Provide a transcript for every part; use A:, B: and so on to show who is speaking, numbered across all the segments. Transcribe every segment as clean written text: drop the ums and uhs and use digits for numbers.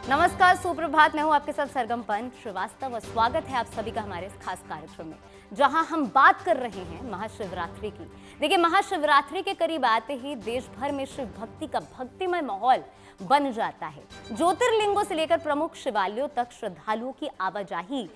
A: नमस्कार, सुप्रभात। मैं हूं आपके साथ सरगम पंत श्रीवास्तव और स्वागत है आप सभी का हमारे इस खास कार्यक्रम में, जहां हम बात कर रहे हैं महाशिवरात्रि की। देखिए, महाशिवरात्रि के करीब आते ही देश भर में शिव भक्ति का भक्तिमय माहौल बन जाता है। ज्योतिर्लिंगों से लेकर प्रमुख शिवालयों तक श्रद्धालुओं की आवाजाही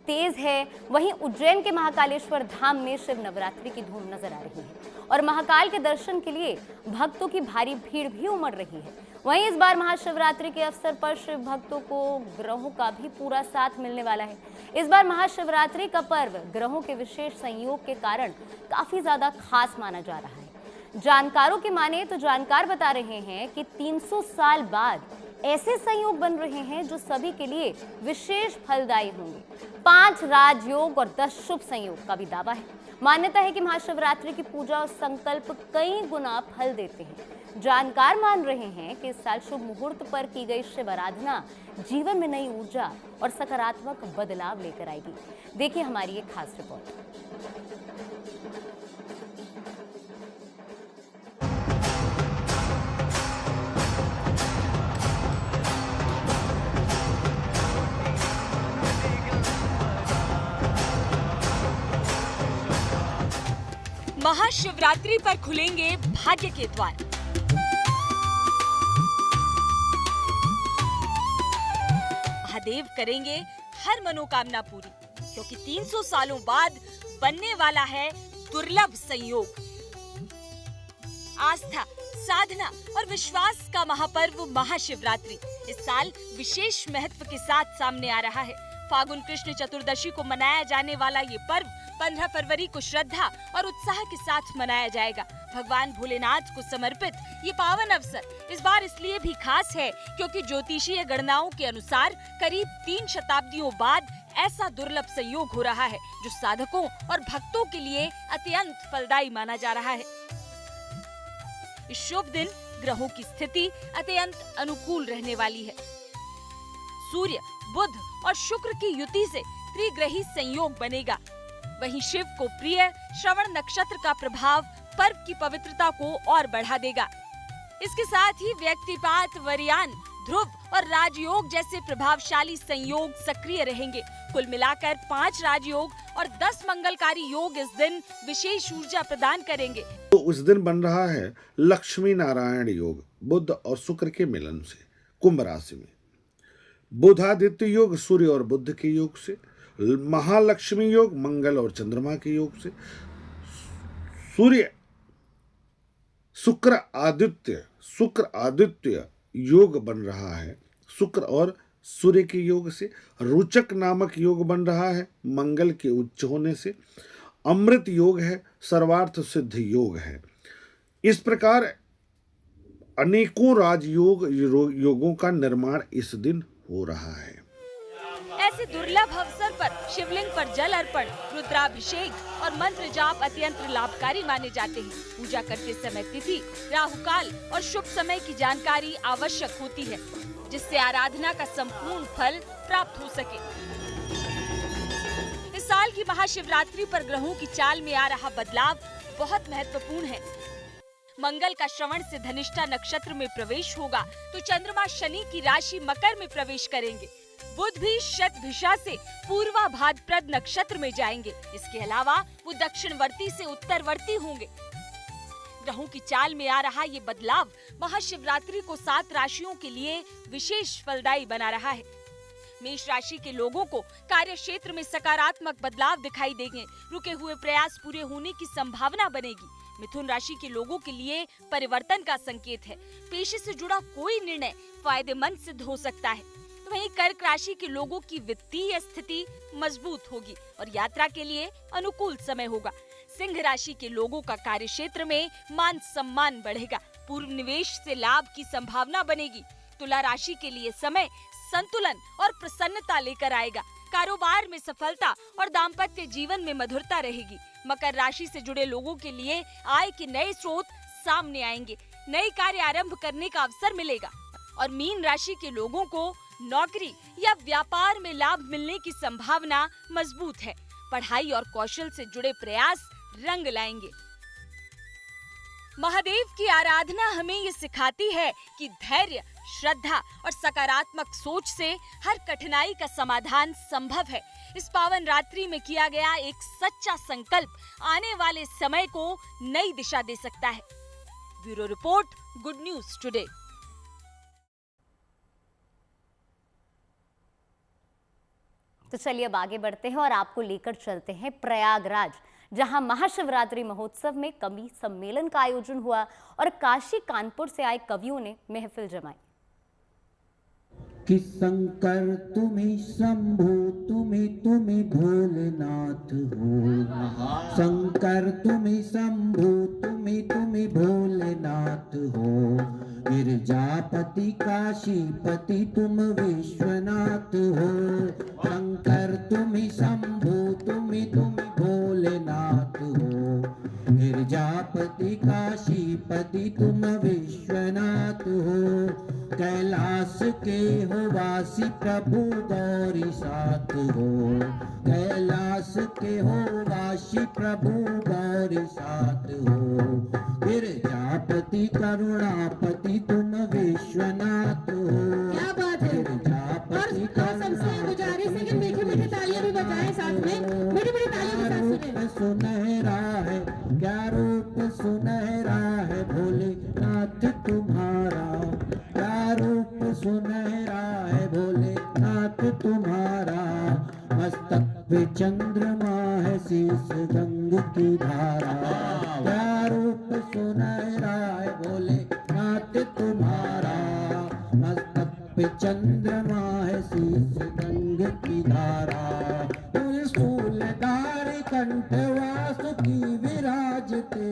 A: तेज है। वहीं उज्जैन के महाकालेश्वर धाम में शिव नवरात्रि की धूम नजर आ रही है और महाकाल के दर्शन के लिए भक्तों की भारी भीड़ भी उमड़ रही है। वहीं इस बार महाशिवरात्रि के अवसर पर शिव भक्तों को ग्रहों का भी पूरा साथ मिलने वाला है। इस बार महाशिवरात्रि का पर्व ग्रहों के विशेष संयोग के कारण काफी ज्यादा खास माना जा रहा है। जानकारों की माने तो जानकार बता रहे हैं कि 300 साल बाद ऐसे संयोग बन रहे हैं जो सभी के लिए विशेष फलदायी होंगे। 5 राजयोग और 10 शुभ संयोग का भी दावा है। मान्यता है कि महाशिवरात्रि की पूजा और संकल्प कई गुना फल देते हैं। जानकार मान रहे हैं कि इस साल शुभ मुहूर्त पर की गई शिव आराधना जीवन में नई ऊर्जा और सकारात्मक बदलाव लेकर आएगी। देखिए हमारी एक खास रिपोर्ट।
B: महाशिवरात्रि पर खुलेंगे भाग्य के द्वार। महादेव करेंगे हर मनोकामना पूरी, क्योंकि 300 सालों बाद बनने वाला है दुर्लभ संयोग। आस्था, साधना और विश्वास का महापर्व महाशिवरात्रि इस साल विशेष महत्व के साथ सामने आ रहा है। फागुन कृष्ण चतुर्दशी को मनाया जाने वाला ये पर्व 15 फरवरी को श्रद्धा और उत्साह के साथ मनाया जाएगा। भगवान भोलेनाथ को समर्पित ये पावन अवसर इस बार इसलिए भी खास है क्योंकि ज्योतिषीय गणनाओं के अनुसार करीब 3 शताब्दियों बाद ऐसा दुर्लभ संयोग हो रहा है जो साधकों और भक्तों के लिए अत्यंत फलदायी माना जा रहा है। इस शुभ दिन ग्रहों की स्थिति अत्यंत अनुकूल रहने वाली है। सूर्य, बुध और शुक्र की युति से त्रिग्रही संयोग बनेगा। वहीं शिव को प्रिय श्रवण नक्षत्र का प्रभाव पर्व की पवित्रता को और बढ़ा देगा। इसके साथ ही व्यक्तिपात, वरियान, ध्रुव और राजयोग जैसे प्रभावशाली संयोग सक्रिय रहेंगे। कुल मिलाकर 5 राजयोग और 10 मंगलकारी योग इस दिन विशेष ऊर्जा प्रदान करेंगे।
C: तो उस दिन बन रहा है लक्ष्मी नारायण योग, बुध और शुक्र के मिलन से कुंभ राशि में। बुधादित्य योग सूर्य और बुध के योग से, महालक्ष्मी योग मंगल और चंद्रमा के योग से, सूर्य शुक्र आदित्य योग बन रहा है शुक्र और सूर्य के योग से। रोचक नामक योग बन रहा है मंगल के उच्च होने से। अमृत योग है, सर्वार्थ सिद्ध योग है। इस प्रकार अनेकों राजयोग योगों का निर्माण इस दिन हो रहा है।
B: ऐसे दुर्लभ अवसर पर शिवलिंग पर जल अर्पण, रुद्राभिषेक और मंत्र जाप अत्यंत लाभकारी माने जाते हैं। पूजा करते समय तिथि, राहुकाल और शुभ समय की जानकारी आवश्यक होती है, जिससे आराधना का संपूर्ण फल प्राप्त हो सके। इस साल की महाशिवरात्रि पर ग्रहों की चाल में आ रहा बदलाव बहुत महत्वपूर्ण है। मंगल का श्रवण से धनिष्ठा नक्षत्र में प्रवेश होगा तो चंद्रमा शनि की राशि मकर में प्रवेश करेंगे। बुध भी शतभिषा से पूर्वा भाद्रपद नक्षत्र में जाएंगे। इसके अलावा वो दक्षिणवर्ती से उत्तरवर्ती होंगे। ग्रहों की चाल में आ रहा ये बदलाव महाशिवरात्रि को 7 राशियों के लिए विशेष फलदायी बना रहा है। मेष राशि के लोगों को कार्य क्षेत्र में सकारात्मक बदलाव दिखाई देंगे। रुके हुए प्रयास पूरे होने की संभावना बनेगी। मिथुन राशि के लोगों के लिए परिवर्तन का संकेत है। पेशे से जुड़ा कोई निर्णय फायदेमंद सिद्ध हो सकता है। वहीं कर्क राशि के लोगों की वित्तीय स्थिति मजबूत होगी और यात्रा के लिए अनुकूल समय होगा। सिंह राशि के लोगों का कार्य क्षेत्र में मान सम्मान बढ़ेगा। पूर्व निवेश से लाभ की संभावना बनेगी। तुला राशि के लिए समय संतुलन और प्रसन्नता लेकर आएगा। कारोबार में सफलता और दाम्पत्य जीवन में मधुरता रहेगी। मकर राशि से जुड़े लोगों के लिए आय के नए स्रोत सामने आएंगे। नए कार्य आरंभ करने का अवसर मिलेगा। और मीन राशि के लोगों को नौकरी या व्यापार में लाभ मिलने की संभावना मजबूत है। पढ़ाई और कौशल से जुड़े प्रयास रंग लाएंगे। महादेव की आराधना हमें ये सिखाती है कि धैर्य, श्रद्धा और सकारात्मक सोच से हर कठिनाई का समाधान संभव है। इस पावन रात्रि में किया गया एक सच्चा संकल्प आने वाले समय को नई दिशा दे सकता है। Bureau report, good news today.
A: तो चलिए अब आगे बढ़ते हैं और आपको लेकर चलते हैं प्रयागराज, जहां महाशिवरात्रि महोत्सव में कवि सम्मेलन का आयोजन हुआ और काशी कानपुर से आए कवियों ने महफिल जमाई।
D: कि शंकर तुम्हें शंभु तुम्हें भोलेनाथ हो, शंकर तुम्हें शंभु तुम्हें भोलेनाथ हो, गिरजापति काशीपति तुम विश्वनाथ हो, शंकर तुम्हें शंभु तुम्हें भोलेनाथ हो, गिरजापति काशीपति तुम विश्वनाथ हो, कैलाश के हो वासी प्रभु गौरी साथ हो, कैलाश के हो वासी प्रभु गौरी साथ हो, गिरजापति करुणापति तुम विश्वनाथ हो।
E: क्या बात है।
D: गिरजापति
E: सबसे गुजारिश है कि मीठी तालियां भी बजाएं साथ में, मीठी तालियां भी साथ
D: सुनहरा है, क्या रूप सुनहरा है भोलेनाथ तुम्हारा, क्या रूप सुनहरा है भोलेनाथ तुम्हारा, मस्तक पे चंद्रमा है शीश गंग की धारा, क्या रूप सुनहरा है भोलेनाथ तुम्हारा, मस्तक पे चंद्रमा है शीश गंग की धारा, त्रिशूलधारी कंठ वासुकी विराजते,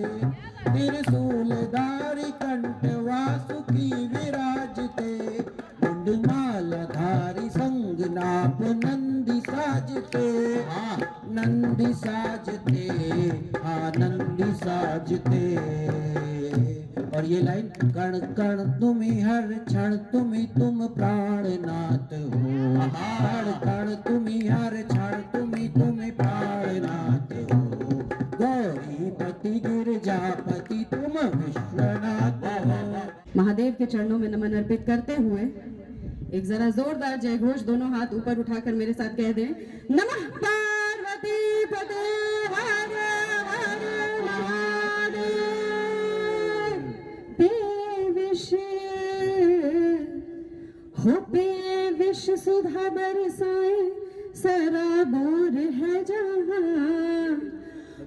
D: त्रिशूलधारी कंठ वासुकी विराजते, मुंडमालाधारी संग नाप नंदी साजते, नंदी साजते, नंदी साजते। और ये लाइन, कण कण तुम्हें हर क्षण तुम प्राणनाथ हो, कण कण तुम्हें हर क्षण तुम प्राणनाथ हो, गौरीपति गिरजापति तुम विश्वनाथ हो।
E: महादेव के चरणों में नमन अर्पित करते हुए एक जरा जोरदार जय घोष दोनों हाथ ऊपर उठाकर मेरे साथ कह दें, नमः पार्वती पते हर हर महादेव। पे विष सुधा बरसाए सराबोर है जहां,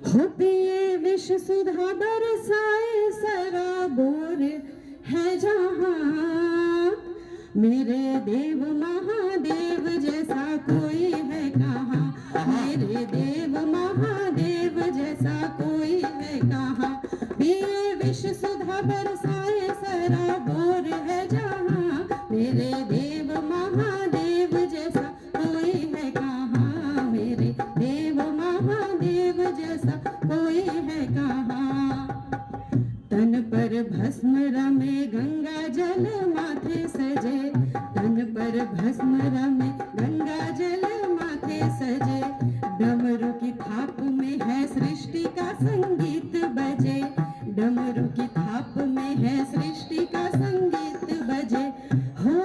E: हो पिए विष सुधा बरसाए सराबोर है जहां, मेरे देव महादेव जैसा कोई है कहाँ, मेरे देव महादेव जैसा कोई है कहाँ, पिए विष सुधा बरसाए सराबोर है जहाँ, मेरे देव महादेव जैसा कोई है कहाँ, मेरे देव महादेव जैसा कोई है कहाँ। तन पर भस्म रमे गंगा जल माथे सजे, तन पर भस्म रमे गंगा जल माथे सजे, डमरू की थाप में है सृष्टि का संगीत बजे, डमरू की थाप में है सृष्टि का संगीत बजे, हो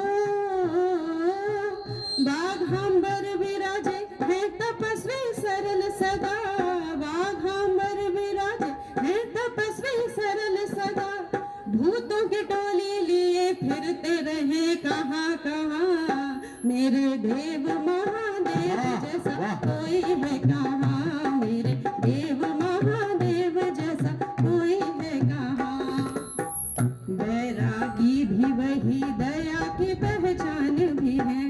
E: बाघांबर विराजे है तपस्वी सरल सदा, बाघांबर विराजे है तपस्वी सरल सदा, भूतों की टोली लिए फिरते रहे कहाँ कहाँ, मेरे देव महादेव जैसा कोई है कहाँ, मेरे देव महादेव जैसा कोई है कहाँ। बैरागी भी वही दया की पहचान भी है,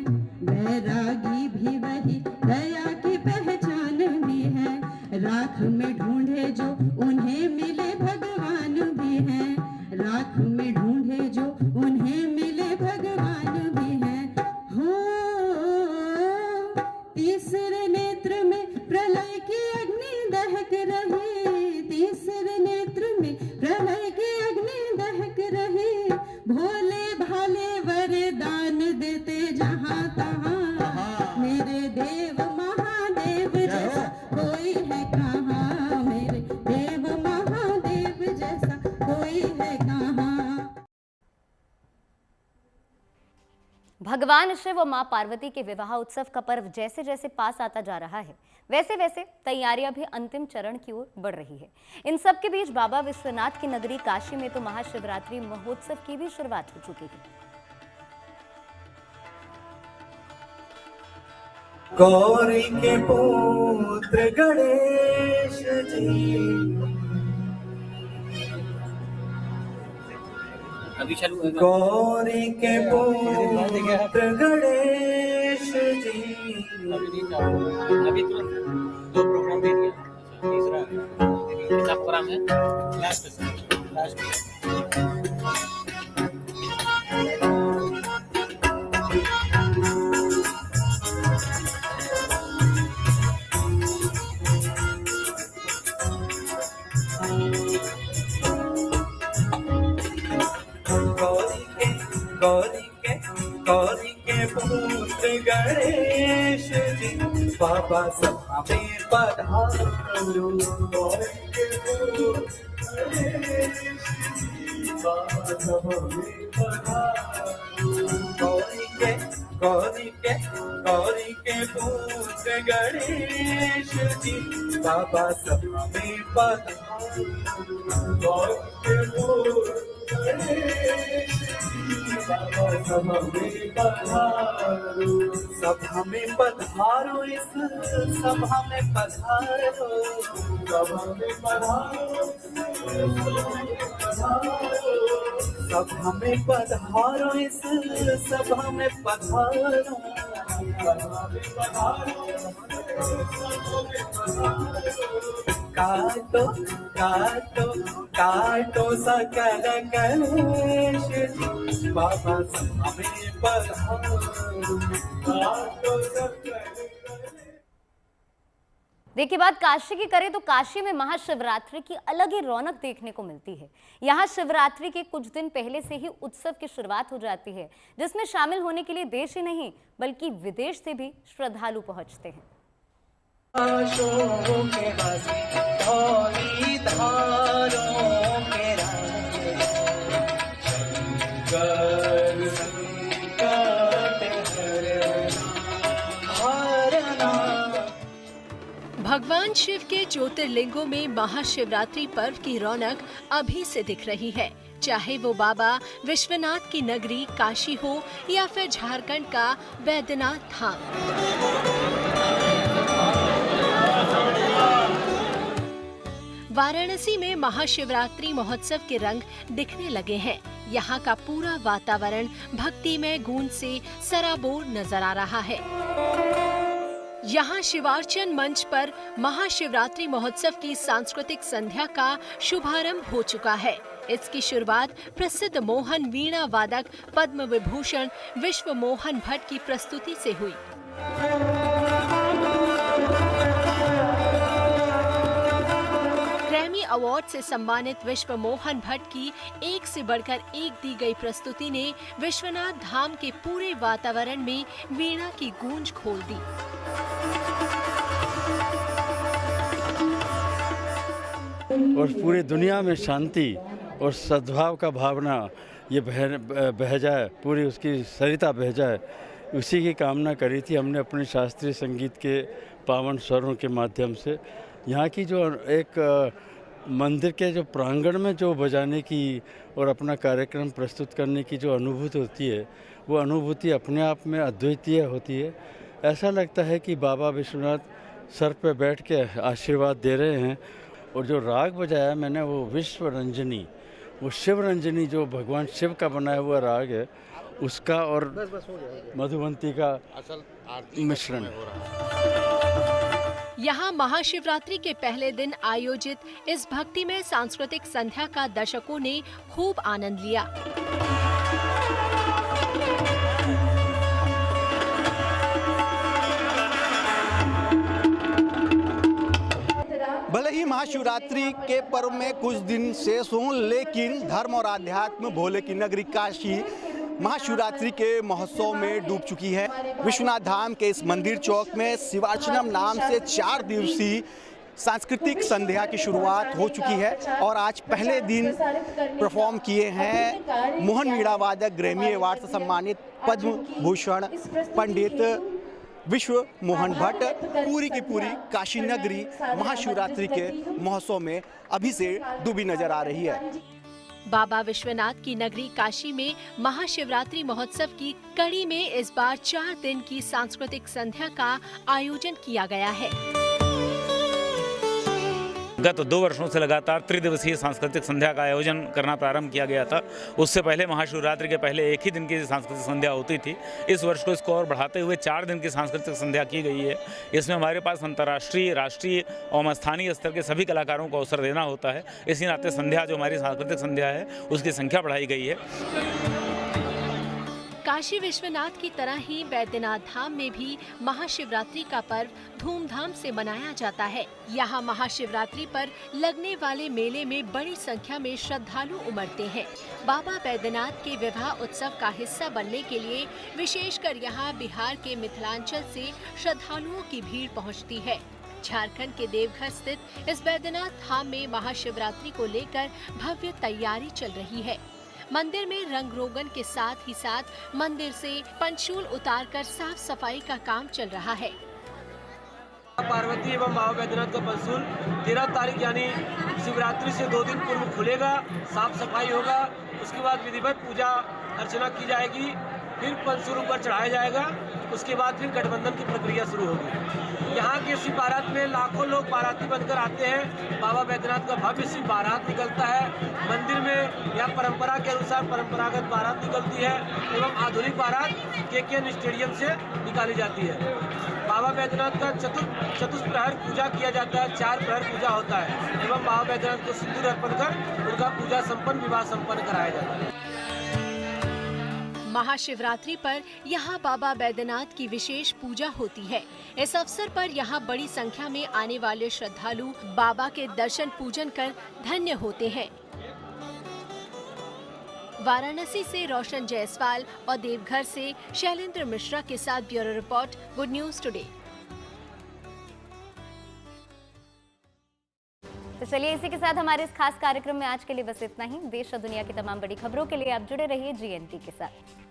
E: बैरागी भी वही दया की पहचान भी है, राख में ढूंढे जो उन्हें मिले भगवान भी है, राख में ढूंढे जो उन्हें मिले भगवान भी है, हो तीसरे नेत्र में प्रलय की अग्नि दहक रही, तीसरे नेत्र में प्रलय की अग्नि दहक रही, भोले भाले
A: भगवान शिव और मां पार्वती के विवाह उत्सव का पर्व जैसे जैसे पास आता जा रहा है, वैसे वैसे तैयारियां भी अंतिम चरण की ओर बढ़ रही है। इन सब के बीच बाबा विश्वनाथ की नगरी काशी में तो महाशिवरात्रि महोत्सव की भी शुरुआत हो चुकी है।
F: गौरी के पुत्र गणेश जी,
G: अभी चालू है।
F: गौरी के पुत्र गणेश जी,
G: अभी तुरंत 2 प्रोग्राम दे दिया, तीसरा कितना प्रोग्राम है लास्ट।
F: गौरी के पुत्र गणेश जी, बाबा सभा में पधारो। गौरी के पुत्र गणेश जी, बाबा सभा में पधारो। गौरी के पुत्र गणेश जी, बाबा सभा में पधारो। गौरी के पुत्र गणेश जी, बाबा सभा में पधारो। सभा में पधारो, इस सभा में पधारो। सभा में पधारो, सभा में पधारो, इस सभा में पधारो। काटो काटो काटो सकल कलेश जी, बाबा सभा में पधारो। काटो सकल।
A: देखिए, बात काशी की करें तो काशी में महाशिवरात्रि की अलग ही रौनक देखने को मिलती है। यहाँ शिवरात्रि के कुछ दिन पहले से ही उत्सव की शुरुआत हो जाती है, जिसमें शामिल होने के लिए देश ही नहीं बल्कि विदेश से भी श्रद्धालु पहुंचते हैं।
H: भगवान शिव के ज्योतिर्लिंगों में महाशिवरात्रि पर्व की रौनक अभी से दिख रही है, चाहे वो बाबा विश्वनाथ की नगरी काशी हो या फिर झारखंड का बैद्यनाथ धाम। वाराणसी में महाशिवरात्रि महोत्सव के रंग दिखने लगे हैं। यहाँ का पूरा वातावरण भक्तिमय गूंज से सराबोर नजर आ रहा है। यहाँ शिवार्चन मंच पर महाशिवरात्रि महोत्सव की सांस्कृतिक संध्या का शुभारंभ हो चुका है। इसकी शुरुआत प्रसिद्ध मोहन वीणा वादक पद्म विभूषण विश्व मोहन भट्ट की प्रस्तुति से हुई। ग्रैमी अवार्ड से सम्मानित विश्व मोहन भट्ट की एक से बढ़कर एक दी गई प्रस्तुति ने विश्वनाथ धाम के पूरे वातावरण में वीणा की गूंज खोल दी।
I: और पूरी दुनिया में शांति और सद्भाव का भावना ये बह जाए, पूरी उसकी सरिता बह जाए, उसी की कामना करी थी हमने अपने शास्त्रीय संगीत के पावन स्वरों के माध्यम से। यहाँ की जो एक मंदिर के जो प्रांगण में जो बजाने की और अपना कार्यक्रम प्रस्तुत करने की जो अनुभूति होती है, वो अनुभूति अपने आप में अद्वितीय होती है। ऐसा लगता है कि बाबा विश्वनाथ सर पे बैठ के आशीर्वाद दे रहे हैं। और जो राग बजाया मैंने वो विश्व रंजनी, वो शिव रंजनी जो भगवान शिव का बनाया हुआ राग है, उसका और मधुबंती का मिश्रण।
H: यहाँ महाशिवरात्रि के पहले दिन आयोजित इस भक्तिमय सांस्कृतिक संध्या का दर्शकों ने खूब आनंद लिया।
J: भले ही महाशिवरात्रि के पर्व में कुछ दिन शेष हों, लेकिन धर्म और आध्यात्म भोले की नगरी काशी महाशिवरात्रि के महोत्सव में डूब चुकी है। विश्वनाथ धाम के इस मंदिर चौक में शिवार्चनम नाम से 4 दिवसीय सांस्कृतिक संध्या की शुरुआत हो चुकी है और आज पहले दिन परफॉर्म किए हैं मोहन वीणा वादक, ग्रैमी अवार्ड से सम्मानित पद्म भूषण पंडित विश्व मोहन भट्ट। पूरी की पूरी काशी नगरी महाशिवरात्रि के महोत्सव में अभी से डूबी नजर आ रही है।
H: बाबा विश्वनाथ की नगरी काशी में महाशिवरात्रि महोत्सव की कड़ी में इस बार 4 दिन की सांस्कृतिक संध्या का आयोजन किया गया है।
K: गत 2 वर्षों से लगातार त्रिदिवसीय सांस्कृतिक संध्या का आयोजन करना प्रारंभ किया गया था। उससे पहले महाशिवरात्रि के पहले एक ही दिन की सांस्कृतिक संध्या होती थी। इस वर्ष को इसको और बढ़ाते हुए 4 दिन की सांस्कृतिक संध्या की गई है। इसमें हमारे पास अंतर्राष्ट्रीय, राष्ट्रीय और स्थानीय स्तर के सभी कलाकारों को अवसर देना होता है। इसी नाते संध्या जो हमारी सांस्कृतिक संध्या है उसकी संख्या बढ़ाई गई है।
H: काशी विश्वनाथ की तरह ही बैद्यनाथ धाम में भी महाशिवरात्रि का पर्व धूमधाम से मनाया जाता है। यहाँ महाशिवरात्रि पर लगने वाले मेले में बड़ी संख्या में श्रद्धालु उमड़ते हैं। बाबा बैद्यनाथ के विवाह उत्सव का हिस्सा बनने के लिए विशेषकर यहाँ बिहार के मिथिलांचल से श्रद्धालुओं की भीड़ पहुँचती है। झारखंड के देवघर स्थित इस बैद्यनाथ धाम में महाशिवरात्रि को लेकर भव्य तैयारी चल रही है। मंदिर में रंग रोगन के साथ ही साथ मंदिर से पंचूल उतारकर साफ सफाई का काम चल रहा है।
L: पार्वती एवं बाबा बैद्यनाथ का पंचूल 13 तारीख यानी शिवरात्रि से 2 दिन पूर्व खुलेगा, साफ सफाई होगा। उसके बाद विधिवत पूजा अर्चना की जाएगी, फिर पंचूल ऊपर चढ़ाया जाएगा। उसके बाद फिर गठबंधन की प्रक्रिया शुरू होगी। यहाँ के शिव बारात में लाखों लोग बाराती बनकर आते हैं। बाबा बैद्यनाथ का भव्य शिव बारात निकलता है। मंदिर में यह परंपरा के अनुसार परंपरागत बारात निकलती है एवं आधुनिक बारात KKN स्टेडियम से निकाली जाती है। बाबा बैद्यनाथ का चतुष्प्रहर पूजा किया जाता है, 4 प्रहर पूजा होता है एवं बाबा बैद्यनाथ को सिंदूर अर्पण कर उनका पूजा संपन्न, विवाह संपन्न कराया जाता है।
H: महाशिवरात्रि पर यहाँ बाबा बैद्यनाथ की विशेष पूजा होती है। इस अवसर पर यहाँ बड़ी संख्या में आने वाले श्रद्धालु बाबा के दर्शन पूजन कर धन्य होते हैं। वाराणसी से रोशन जायसवाल और देवघर से शैलेंद्र मिश्रा के साथ bureau report, good news today.
A: तो चलिए इसी के साथ हमारे इस खास कार्यक्रम में आज के लिए बस इतना ही। देश और दुनिया की तमाम बड़ी खबरों के लिए आप जुड़े रहिए GNT के साथ।